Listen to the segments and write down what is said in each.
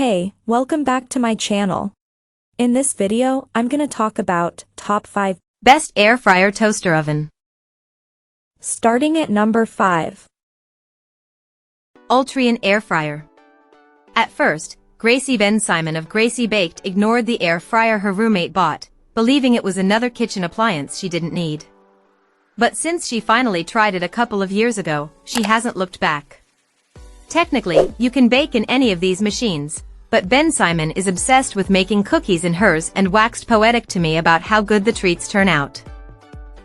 Hey, welcome back to my channel. In this video, I'm gonna talk about top 5 best air fryer toaster oven. Starting at number 5. Ultrean Air Fryer. At first, Gracie Ben Simon of Gracie Baked ignored the air fryer her roommate bought, believing it was another kitchen appliance she didn't need. But since she finally tried it a couple of years ago, she hasn't looked back. Technically, you can bake in any of these machines, but Ben Simon is obsessed with making cookies in hers and waxed poetic to me about how good the treats turn out.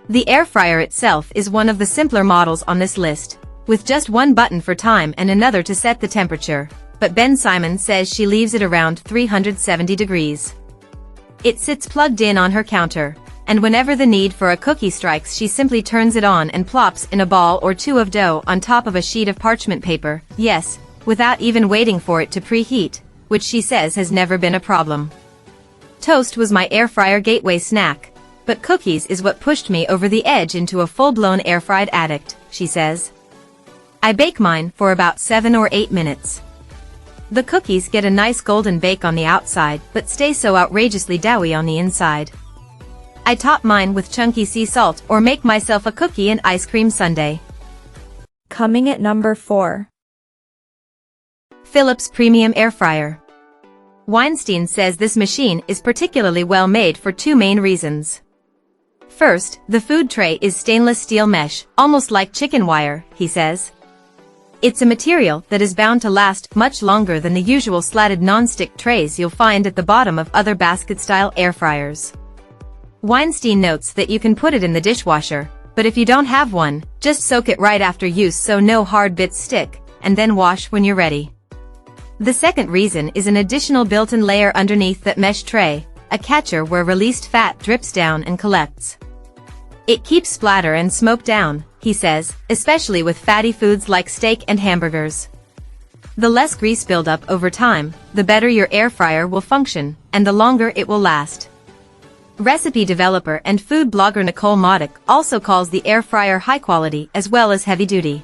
The air fryer itself is one of the simpler models on this list, with just one button for time and another to set the temperature, but Ben Simon says she leaves it around 370 degrees. It sits plugged in on her counter, and whenever the need for a cookie strikes she simply turns it on and plops in a ball or two of dough on top of a sheet of parchment paper, yes, without even waiting for it to preheat, which she says has never been a problem. Toast was my air fryer gateway snack, but cookies is what pushed me over the edge into a full-blown air-fried addict, she says. I bake mine for about 7 or 8 minutes. The cookies get a nice golden bake on the outside but stay so outrageously doughy on the inside. I top mine with chunky sea salt or make myself a cookie and ice cream sundae. Coming at number 4. Philips Premium Air Fryer. Weinstein says this machine is particularly well made for 2 main reasons. First, the food tray is stainless steel mesh, almost like chicken wire, he says. It's a material that is bound to last much longer than the usual slatted non-stick trays you'll find at the bottom of other basket-style air fryers. Weinstein notes that you can put it in the dishwasher, but if you don't have one, just soak it right after use so no hard bits stick, and then wash when you're ready. The second reason is an additional built-in layer underneath that mesh tray, a catcher where released fat drips down and collects. It keeps splatter and smoke down, he says, especially with fatty foods like steak and hamburgers. The less grease buildup over time, the better your air fryer will function, and the longer it will last. Recipe developer and food blogger Nicole Modick also calls the air fryer high quality as well as heavy duty.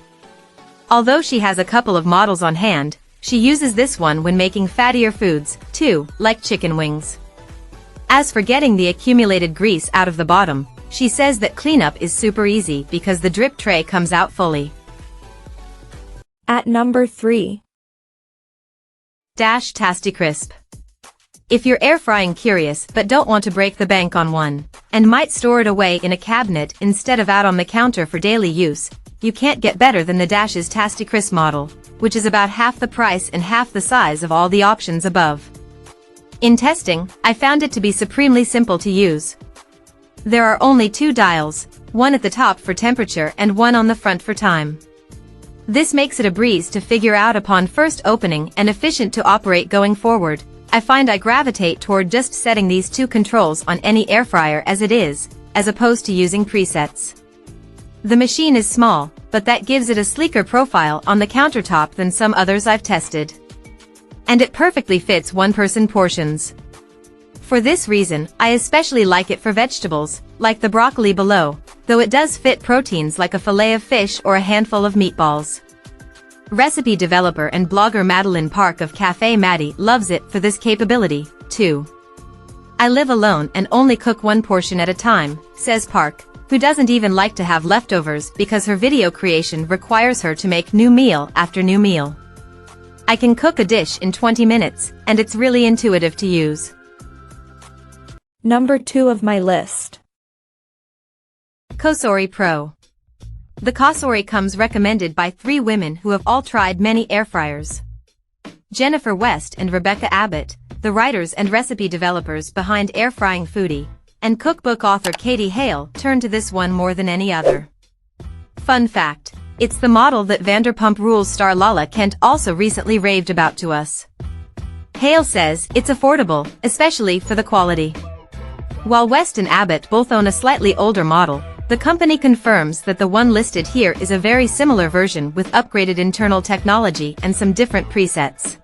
Although she has a couple of models on hand, she uses this one when making fattier foods, too, like chicken wings. As for getting the accumulated grease out of the bottom, she says that cleanup is super easy because the drip tray comes out fully. At number 3. Tasti-Crisp. If you're air frying curious but don't want to break the bank on one, and might store it away in a cabinet instead of out on the counter for daily use, you can't get better than the Dash's Tasti-Crisp model, which is about half the price and half the size of all the options above. In testing, I found it to be supremely simple to use. There are only 2 dials, one at the top for temperature and one on the front for time. This makes it a breeze to figure out upon first opening and efficient to operate going forward. I find I gravitate toward just setting these 2 controls on any air fryer as it is, as opposed to using presets. The machine is small, but that gives it a sleeker profile on the countertop than some others I've tested. And it perfectly fits one-person portions. For this reason, I especially like it for vegetables, like the broccoli below, though it does fit proteins like a fillet of fish or a handful of meatballs. Recipe developer and blogger Madeline Park of Cafe Maddie loves it for this capability, too. I live alone and only cook one portion at a time, says Park, who doesn't even like to have leftovers because her video creation requires her to make new meal after new meal. I can cook a dish in 20 minutes, and it's really intuitive to use. Number 2 of my list. COSORI Pro. The COSORI comes recommended by 3 women who have all tried many air fryers. Jennifer West and Rebecca Abbott, the writers and recipe developers behind Air Frying Foodie, and cookbook author Katie Hale turn to this one more than any other. Fun fact, it's the model that Vanderpump Rules star Lala Kent also recently raved about to us. Hale says it's affordable, especially for the quality. While West and Abbott both own a slightly older model, the company confirms that the one listed here is a very similar version with upgraded internal technology and some different presets.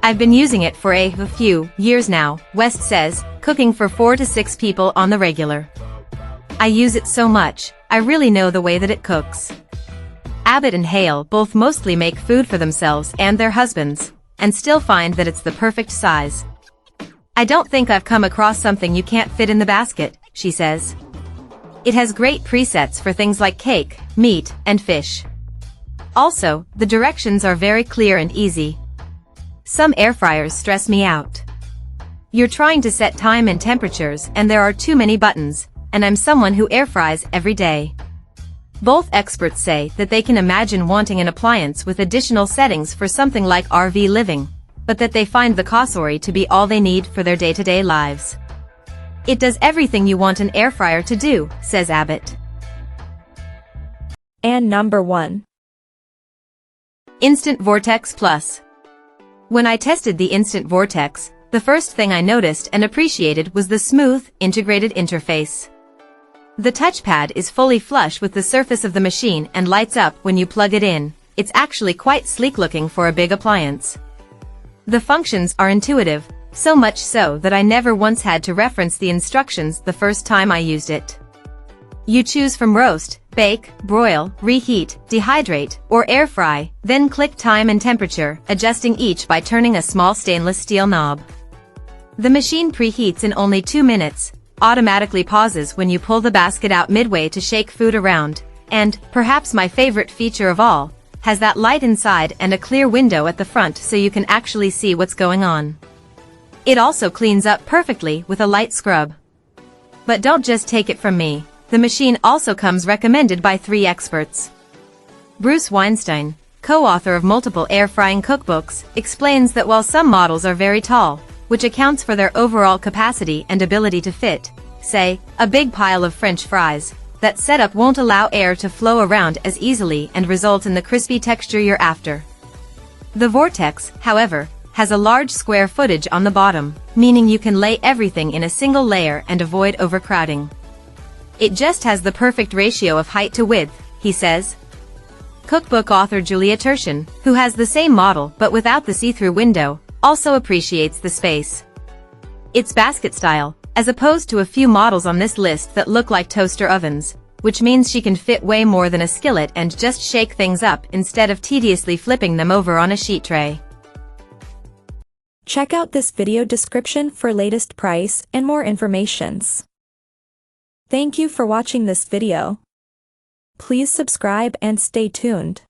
I've been using it for a few years now, West says, cooking for 4 to 6 people on the regular. I use it so much, I really know the way that it cooks. Abbott and Hale both mostly make food for themselves and their husbands, and still find that it's the perfect size. I don't think I've come across something you can't fit in the basket, she says. It has great presets for things like cake, meat, and fish. Also, the directions are very clear and easy. Some air fryers stress me out. You're trying to set time and temperatures and there are too many buttons, and I'm someone who air fries every day. Both experts say that they can imagine wanting an appliance with additional settings for something like RV living, but that they find the COSORI to be all they need for their day-to-day lives. It does everything you want an air fryer to do, says Abbott. And number 1. Instant Vortex Plus. When I tested the Instant Vortex, the first thing I noticed and appreciated was the smooth, integrated interface. The touchpad is fully flush with the surface of the machine and lights up when you plug it in. It's actually quite sleek looking for a big appliance. The functions are intuitive, so much so that I never once had to reference the instructions the first time I used it. You choose from roast, bake, broil, reheat, dehydrate, or air fry, then click time and temperature, adjusting each by turning a small stainless steel knob. The machine preheats in only 2 minutes, automatically pauses when you pull the basket out midway to shake food around, and, perhaps my favorite feature of all, has that light inside and a clear window at the front so you can actually see what's going on. It also cleans up perfectly with a light scrub. But don't just take it from me, the machine also comes recommended by 3 experts. Bruce Weinstein, co-author of multiple air frying cookbooks, explains that while some models are very tall, which accounts for their overall capacity and ability to fit, say, a big pile of French fries, that setup won't allow air to flow around as easily and result in the crispy texture you're after. The Vortex, however, has a large square footage on the bottom, meaning you can lay everything in a single layer and avoid overcrowding. It just has the perfect ratio of height to width, he says. Cookbook author Julia Turshen, who has the same model but without the see-through window, also appreciates the space. It's basket style, as opposed to a few models on this list that look like toaster ovens, which means she can fit way more than a skillet and just shake things up instead of tediously flipping them over on a sheet tray. Check out this video description for latest price and more informations. Thank you for watching this video. Please subscribe and stay tuned.